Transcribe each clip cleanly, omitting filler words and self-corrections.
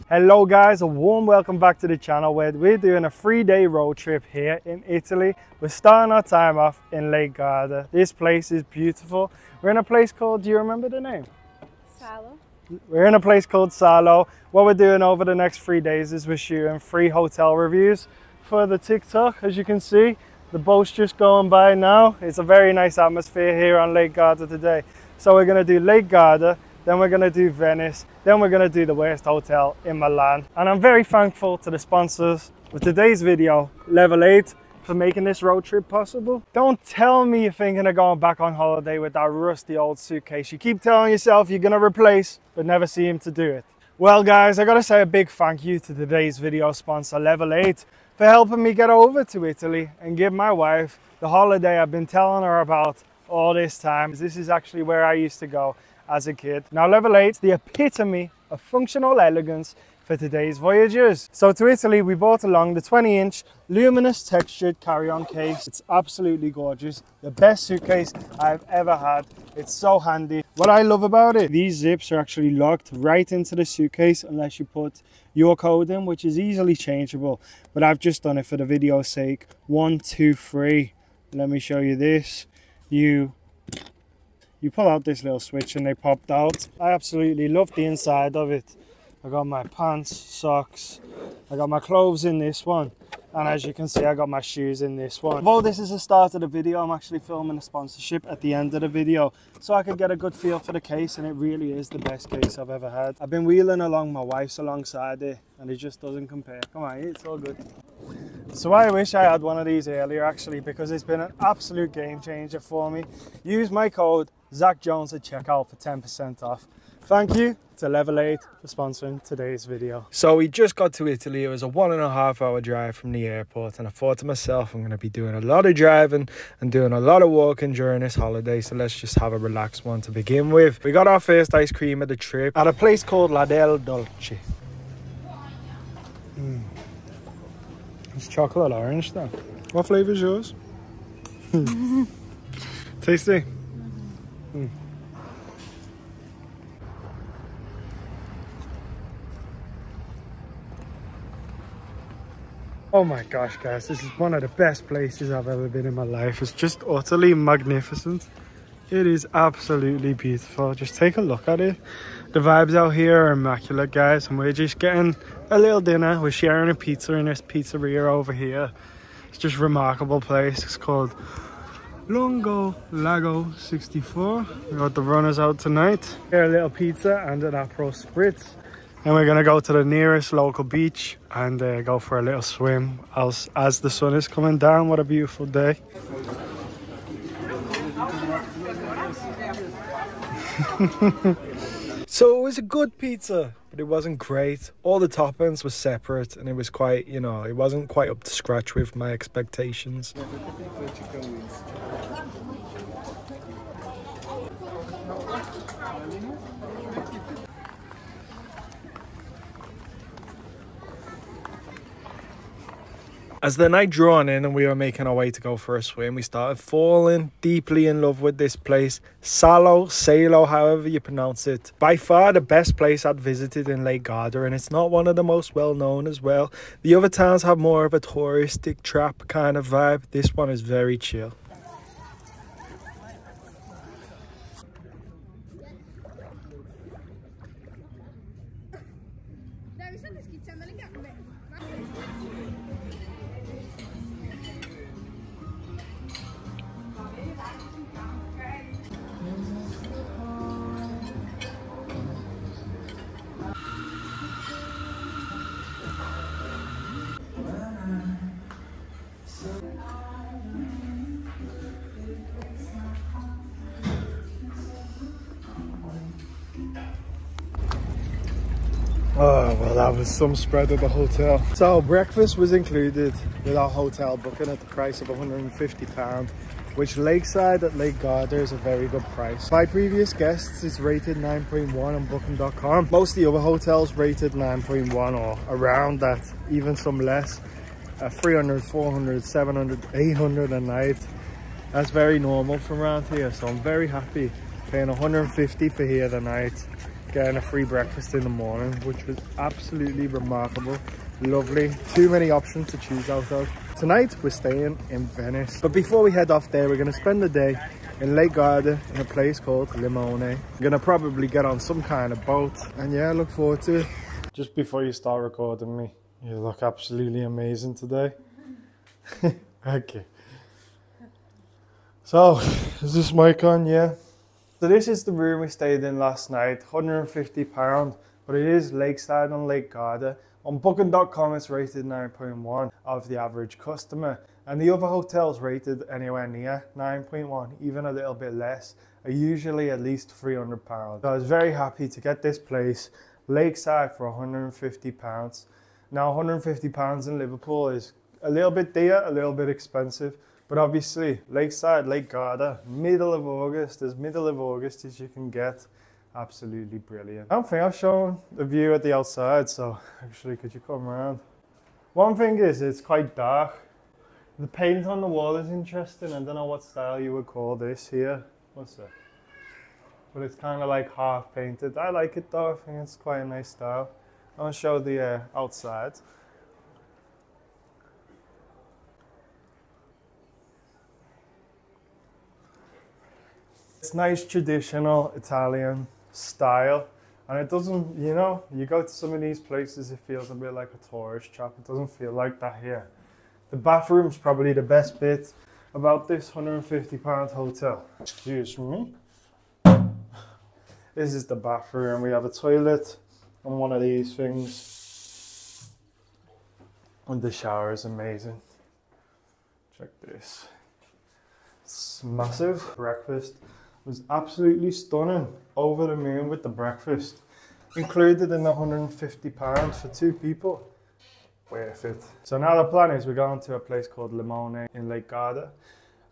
Hello guys, a warm welcome back to the channel where we're doing a 3-day road trip here in Italy. We're starting our time off in Lake Garda. This place is beautiful. We're in a place called, do you remember the name? Salo. We're in a place called Salo. What we're doing over the next 3 days is we're shooting 3 hotel reviews for the TikTok. As you can see, the boat's just going by now. It's a very nice atmosphere here on Lake Garda today. So we're going to do Lake Garda, then we're going to do Venice, then we're going to do the worst hotel in Milan. And I'm very thankful to the sponsors of today's video, Level 8, for making this road trip possible. Don't tell me you're thinking of going back on holiday with that rusty old suitcase. You keep telling yourself you're going to replace, but never seem to do it. Well guys, I got to say a big thank you to today's video sponsor, Level 8, for helping me get over to Italy and give my wife the holiday I've been telling her about all this time. This is actually where I used to go as a kid. Now Level 8 is the epitome of functional elegance for today's voyagers. So to Italy we brought along the 20-inch luminous textured carry-on case. It's absolutely gorgeous. The best suitcase I've ever had. It's so handy. What I love about it, these zips are actually locked right into the suitcase unless you put your code in, which is easily changeable. But I've just done it for the video's sake. 1, 2, 3. Let me show you this. You pull out this little switch and they popped out. I absolutely love the inside of it. I got my pants, socks, I got my clothes in this one, and as you can see I got my shoes in this one. Although this is the start of the video, I'm actually filming a sponsorship at the end of the video so I could get a good feel for the case, and it really is the best case I've ever had. I've been wheeling along, my wife's alongside it, and it just doesn't compare. Come on, it's all good. So I wish I had one of these earlier actually, because it's been an absolute game changer for me. Use my code ZachJones at checkout for 10% off. Thank you to Level 8 for sponsoring today's video. So we just got to Italy. It was a 1.5 hour drive from the airport, and I thought to myself, I'm going to be doing a lot of driving and doing a lot of walking during this holiday, so let's just have a relaxed one to begin with. We got our first ice cream of the trip at a place called La Del Dolce. It's chocolate orange though. What flavour is yours? Tasty? Oh my gosh guys, this is one of the best places I've ever been in my life. It's just utterly magnificent. It is absolutely beautiful. Just take a look at it. The vibes out here are immaculate guys, and we're just getting a little dinner. We're sharing a pizza in this pizzeria over here. It's just a remarkable place. It's called Lungo Lago 64. We got the runners out tonight. Get a little pizza and an Aperol Spritz. And we're gonna go to the nearest local beach and go for a little swim as the sun is coming down. What a beautiful day. So it was a good pizza, but it wasn't great. All the toppings were separate and it was quite, you know, it wasn't quite up to scratch with my expectations. As the night drew on in and we were making our way to go for a swim, we started falling deeply in love with this place. Salo, however you pronounce it. By far the best place I'd visited in Lake Garda, and it's not one of the most well known as well. The other towns have more of a touristic trap kind of vibe. This one is very chill. Oh, well, that was some spread at the hotel. So breakfast was included with our hotel booking at the price of £150, which lakeside at Lake Garda is a very good price. By previous guests, it's rated 9.1 on booking.com. Most of the other hotels rated 9.1 or around that, even some less. 300, 400, 700, 800 a night. That's very normal from around here, so I'm very happy paying 150 for here tonight. getting a free breakfast in the morning, which was absolutely remarkable. Lovely. Too many options to choose out of. Tonight we're staying in Venice, but before we head off there, we're going to spend the day in Lake Garda in a place called Limone. I'm going to probably get on some kind of boat, and yeah, I look forward to it. Just before you start recording me, you look absolutely amazing today. Okay. So, is this mic on? Yeah. So this is the room we stayed in last night, £150, but it is lakeside on Lake Garda. On booking.com it's rated 9.1 of the average customer, and the other hotels rated anywhere near 9.1, even a little bit less, are usually at least £300. So I was very happy to get this place lakeside for £150. Now £150 in Liverpool is a little bit dear, a little bit expensive, but obviously lakeside, Lake Garda, middle of August, as middle of August as you can get. Absolutely brilliant. I don't think I've shown the view at the outside, so actually could you come around? One thing is it's quite dark. The paint on the wall is interesting. I don't know what style you would call this here. What's that? But it's kind of like half painted. I like it though, I think it's quite a nice style. I'll show the outside. It's nice traditional Italian style, and it doesn't, you know, you go to some of these places, it feels a bit like a tourist trap. It doesn't feel like that here. The bathroom's probably the best bit about this £150 hotel. Excuse me. This is the bathroom. We have a toilet and one of these things, and the shower is amazing. Check this. It's massive. Breakfast was absolutely stunning. Over the moon with the breakfast. Included in the £150 for 2 people. Worth it. So now the plan is we're going to a place called Limone in Lake Garda.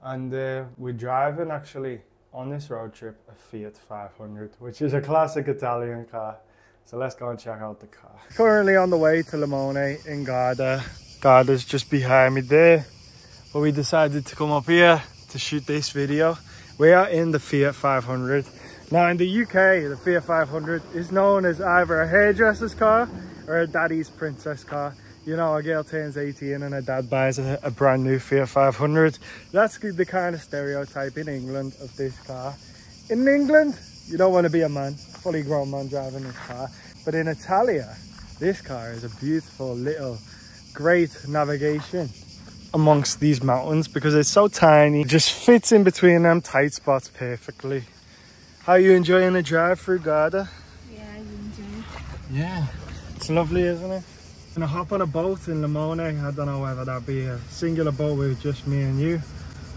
And we're driving actually on this road trip a Fiat 500, which is a classic Italian car. So let's go and check out the car. Currently on the way to Limone in Garda. Garda's just behind me there. But we decided to come up here to shoot this video. We are in the Fiat 500. Now in the UK, the Fiat 500 is known as either a hairdresser's car or a daddy's princess car. You know, a girl turns 18 and her dad buys a brand new Fiat 500. That's the kind of stereotype in England of this car. In England, you don't want to be a man, fully grown man driving this car. But in Italia, this car is a beautiful little, great navigation amongst these mountains because it's so tiny. It just fits in between them tight spots perfectly. How are you enjoying the drive through Garda? Yeah, I enjoy it. Yeah, it's lovely, isn't it? I'm gonna hop on a boat in Limone. I don't know whether that'd be a singular boat with just me and you,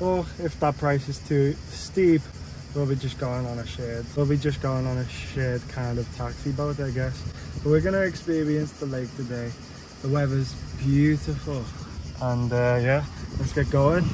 or if that price is too steep, we'll be just going on a shared. We'll be just going on a shared kind of taxi boat, I guess. But we're gonna experience the lake today. The weather's beautiful, and yeah, let's get going.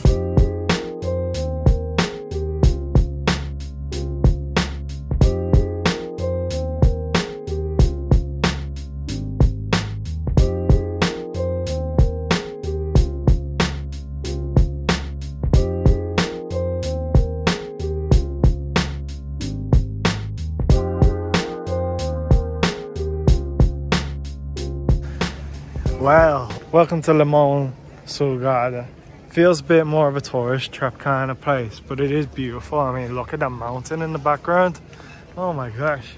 Well, welcome to Limone sul Garda. Feels a bit more of a tourist trap kind of place, but it is beautiful. I mean, look at that mountain in the background. Oh my gosh.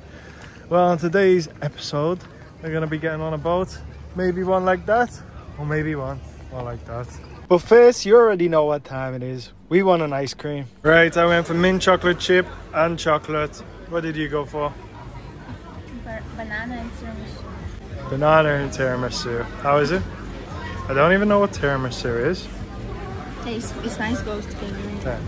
Well, in today's episode, we're going to be getting on a boat. Maybe one like that, or maybe one more like that. But first, you already know what time it is. We want an ice cream. Right, I went for mint chocolate chip and chocolate. What did you go for? Banana and tiramisu. Banana and tiramisu. How is it? I don't even know what tiramisu is. It's nice, goes together. Okay.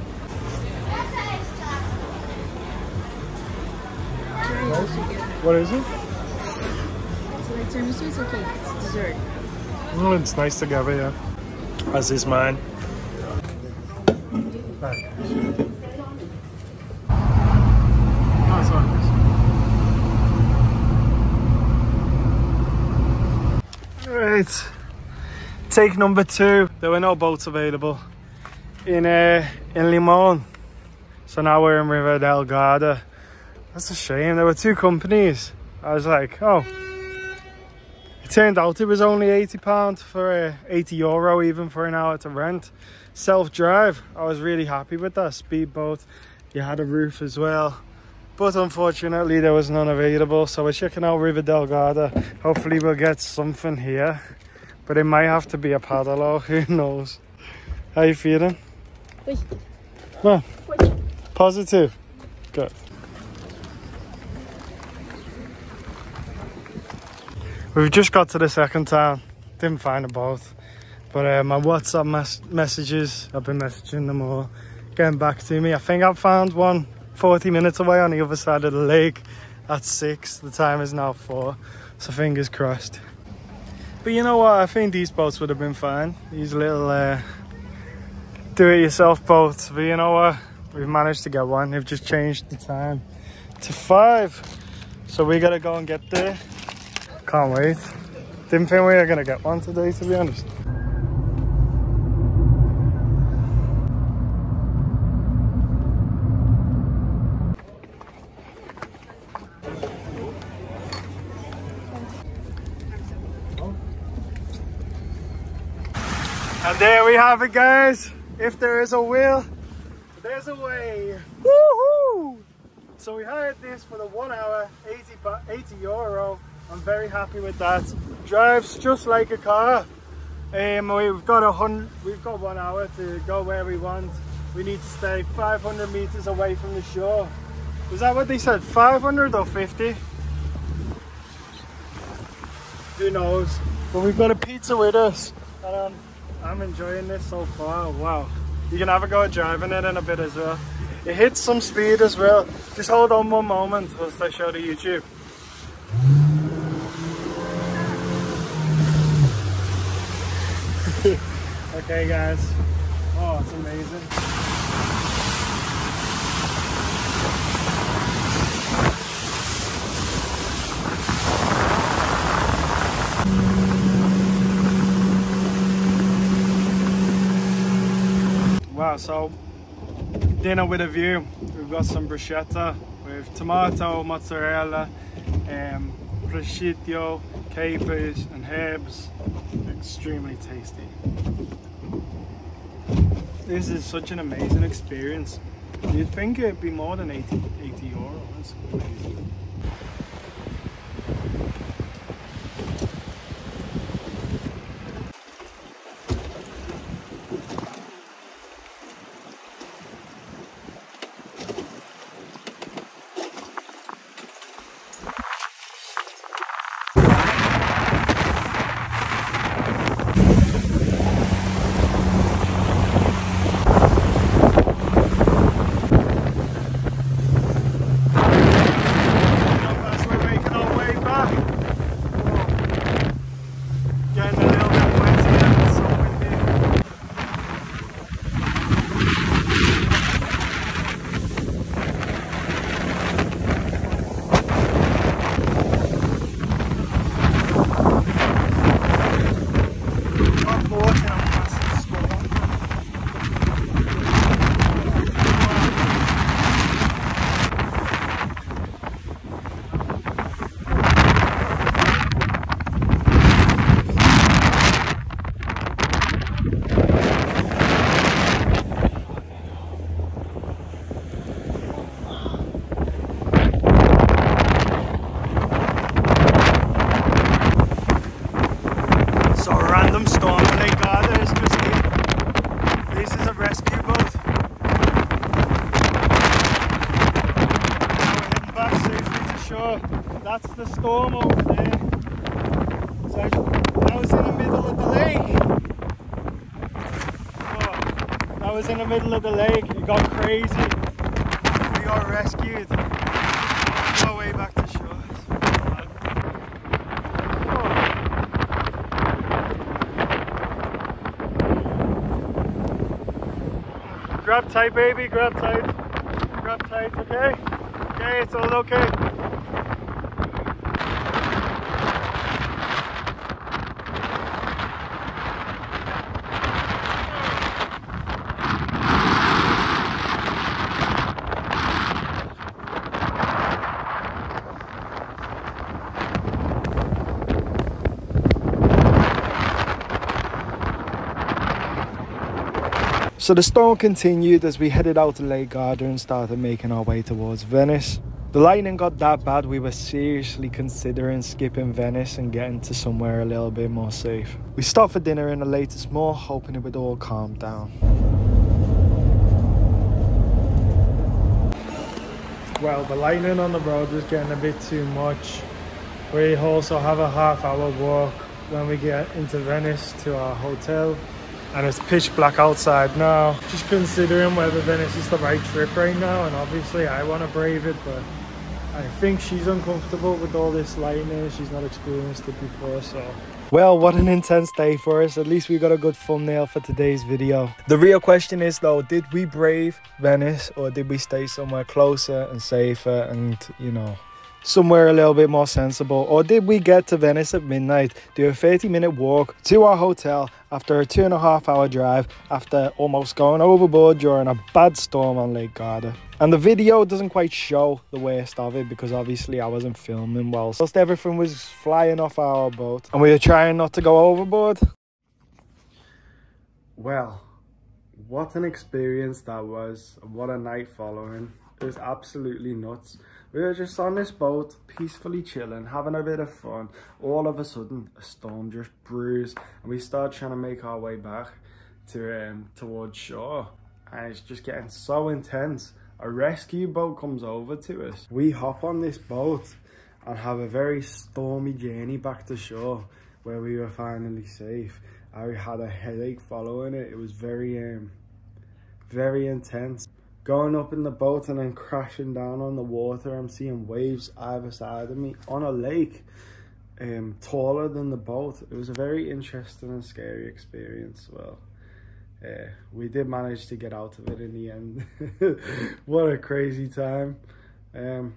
What is it? So like tiramisu is okay, it's dessert. Oh, it's nice together, yeah. As is mine. Right, take number 2. There were no boats available in Limone, so now we're in River del Garda. That's a shame. There were two companies. I was like, oh. It turned out it was only £80 for €80 even for an hour to rent. Self-drive. I was really happy with that. Speedboat. You had a roof as well. But unfortunately there was none available. So we're checking out River del Garda. Hopefully we'll get something here. But it might have to be a paddle, who knows. How you feeling? No. Positive. Good. We've just got to the second town. Didn't find a boat. But my WhatsApp messages, I've been messaging them all, getting back to me. I think I've found one 40 minutes away on the other side of the lake at 6. The time is now 4. So fingers crossed. But you know what? I think these boats would have been fine. These little do-it-yourself boats. But you know what? We've managed to get one. They've just changed the time to 5. So we gotta go and get there. Can't wait. Didn't think we were gonna get one today, to be honest. And there we have it, guys. If there is a will, there's a way. Woohoo! So we hired this for the 1 hour, €80. I'm very happy with that. Drives just like a car. We've got 1 hour to go where we want. We need to stay 500 meters away from the shore. Is that what they said? 500 or 50? Who knows? But we've got a pizza with us. And I'm enjoying this so far. Wow. You can have a go at driving it in a bit as well. It hits some speed as well. Just hold on one moment whilst I show the YouTube. Okay guys. Oh, it's amazing. Wow, so dinner with a view. We've got some bruschetta with tomato, mozzarella, prosciutto, capers and herbs. Extremely tasty. This is such an amazing experience. You'd think it'd be more than €80. That's amazing. Storm in Lake Garda is just here. This is a rescue boat. Now we're heading back safely to shore. That's the storm over there. So that was in the middle of the lake. Oh, that was in the middle of the lake. It got crazy. We got rescued. On our way back to shore. Grab tight, baby, grab tight. Grab tight, okay? Okay, it's all okay. So the storm continued as we headed out to Lake Garda and started making our way towards Venice. The lightning got that bad we were seriously considering skipping Venice and getting to somewhere a little bit more safe. We stopped for dinner in the latest mall, hoping it would all calm down. Well, the lightning on the road was getting a bit too much. We also have a half-hour walk when we get into Venice to our hotel. And it's pitch black outside now. Just considering whether Venice is the right trip right now, and obviously I want to brave it, but I think she's uncomfortable with all this lightning. She's not experienced it before, so. Well, what an intense day for us. At least we got a good thumbnail for today's video. The real question is though, did we brave Venice or did we stay somewhere closer and safer and, you know, somewhere a little bit more sensible? Or did we get to Venice at midnight, do a 30-minute walk to our hotel after a 2.5-hour drive, after almost going overboard during a bad storm on Lake Garda? And the video doesn't quite show the worst of it because obviously I wasn't filming whilst everything was flying off our boat and we were trying not to go overboard. Well, what an experience that was. What a night following. It was absolutely nuts. We were just on this boat, peacefully chilling, having a bit of fun. All of a sudden, a storm just brews, and we start trying to make our way back to towards shore. And it's just getting so intense. A rescue boat comes over to us. We hop on this boat and have a very stormy journey back to shore, where we were finally safe. I had a headache following it. It was very intense. Going up in the boat and then crashing down on the water. I'm seeing waves either side of me on a lake taller than the boat. It was a very interesting and scary experience. Well, we did manage to get out of it in the end. What a crazy time. And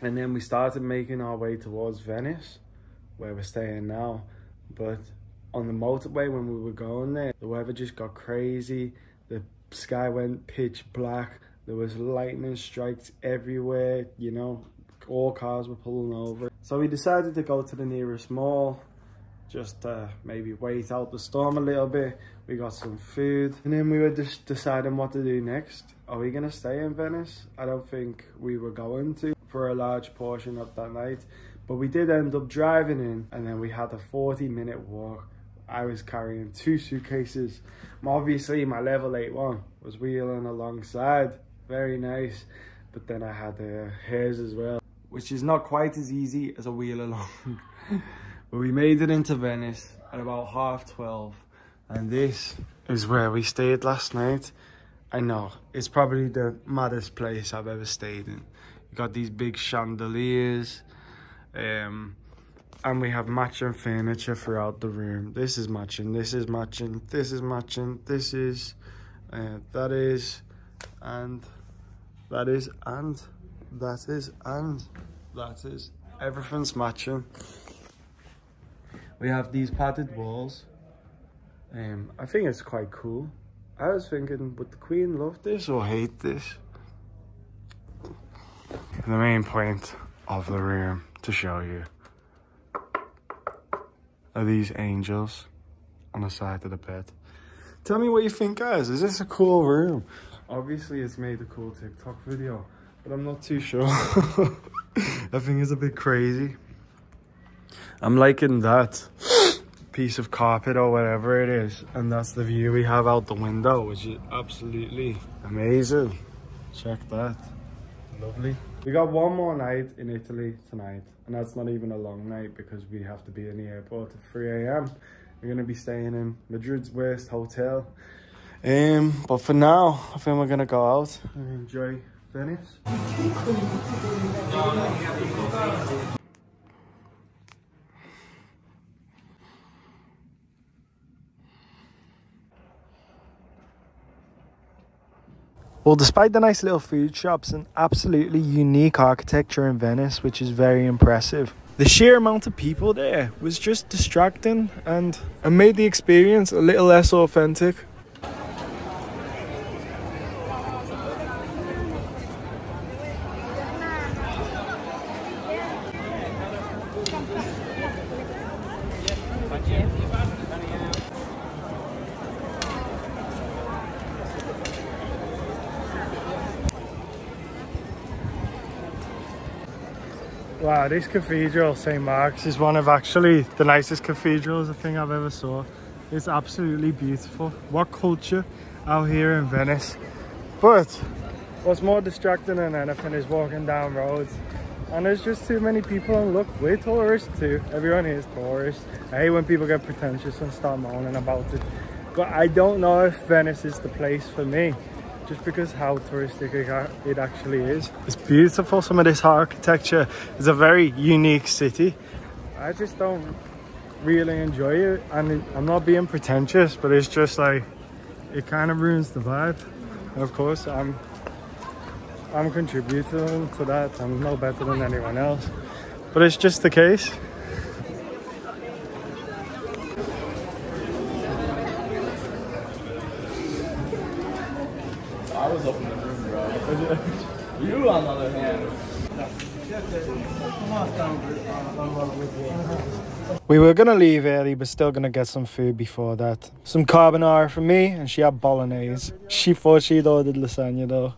then we started making our way towards Venice, where we're staying now. But on the motorway when we were going there, the weather just got crazy. The sky went pitch black. There was lightning strikes everywhere, you know, all cars were pulling over. So we decided to go to the nearest mall, just maybe wait out the storm a little bit. We got some food and then we were just deciding what to do next. Are we gonna stay in Venice? I don't think we were going to for a large portion of that night, but we did end up driving in, and then we had a 40-minute walk. I was carrying 2 suitcases. Obviously my level 8 was wheeling alongside, very nice. But then I had hers as well, which is not quite as easy as a wheel along. But we made it into Venice at about 12:30. And this is where we stayed last night. I know, it's probably the maddest place I've ever stayed in. You got these big chandeliers. And we have matching furniture throughout the room. This is matching, this is matching, this is matching, this is, that is, and that is, and that is, and that is. Everything's matching. We have these padded walls. I think it's quite cool. I was thinking, would the Queen love this or hate this? The main point of the room to show you are these angels on the side of the bed. Tell me what you think, guys. Is this a cool room? Obviously it's made a cool TikTok video, but I'm not too sure. I think it's a bit crazy. I'm liking that piece of carpet or whatever it is, and that's the view we have out the window, which is absolutely amazing. Check that. Lovely. We got one more night in Italy tonight, and that's not even a long night because we have to be in the airport at 3 AM. We're going to be staying in Madrid's worst hotel. But for now, I think we're going to go out and enjoy Venice. Well, despite the nice little food shops and absolutely unique architecture in Venice, which is very impressive, the sheer amount of people there was just distracting and made the experience a little less authentic. Wow, this cathedral, St. Mark's, is one of actually the nicest cathedrals I think I've ever saw. It's absolutely beautiful. What culture out here in Venice. But what's more distracting than anything is walking down roads. And there's just too many people, and look, we're tourists too. Everyone here is tourists. I hate when people get pretentious and start moaning about it. But I don't know if Venice is the place for me, just because how touristic it actually is. It's beautiful, some of this architecture. It's a very unique city. I just don't really enjoy it. And I'm not being pretentious, but it's just like, it kind of ruins the vibe. And of course, I'm contributing to that. I'm no better than anyone else, but it's just the case. I was up in the room, bro. You, on the other hand. We were gonna leave early, but still gonna get some food before that. Some carbonara for me, and she had bolognese. She thought she'd ordered lasagna though.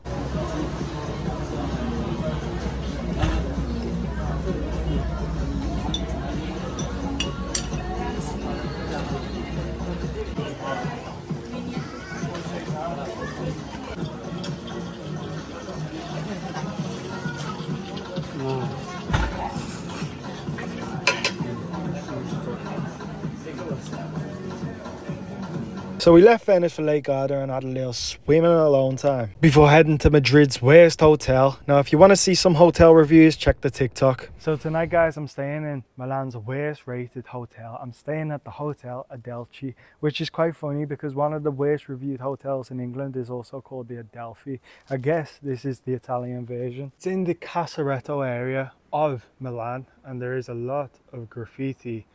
So we left Venice for Lake Garda and had a little swimming alone time before heading to Madrid's worst hotel. Now, if you want to see some hotel reviews, check the TikTok. So tonight, guys, I'm staying in Milan's worst rated hotel. I'm staying at the Hotel Adelphi, which is quite funny because one of the worst reviewed hotels in England is also called the Adelphi. I guess this is the Italian version. It's in the Casaretto area of Milan, and there is a lot of graffiti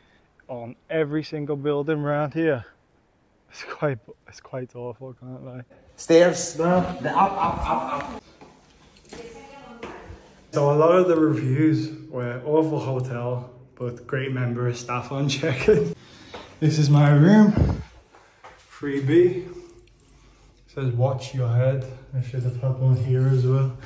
on every single building around here. It's quite awful, can't lie. Stairs. The up. So a lot of the reviews were awful hotel, but great member of staff on check-in. This is my room, 3B. It says watch your head. I should have had one here as well.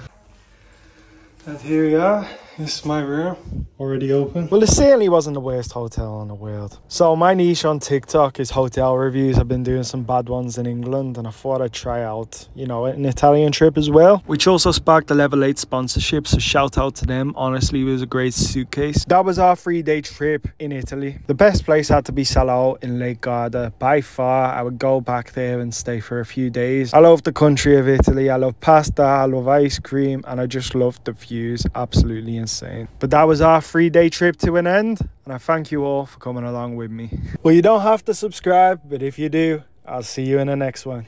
And here we are. This is my room, already open. Well, it certainly wasn't the worst hotel in the world. So my niche on TikTok is hotel reviews. I've been doing some bad ones in England, and I thought I'd try out, you know, an Italian trip as well, which also sparked a Level 8 sponsorship. So shout out to them. Honestly, it was a great suitcase. That was our 3-day trip in Italy. The best place had to be Salò in Lake Garda. By far, I would go back there and stay for a few days. I love the country of Italy. I love pasta, I love ice cream, and I just love the views. Absolutely insane. But that was our 3-day trip to an end, and I thank you all for coming along with me. Well, you don't have to subscribe, but if you do, I'll see you in the next one.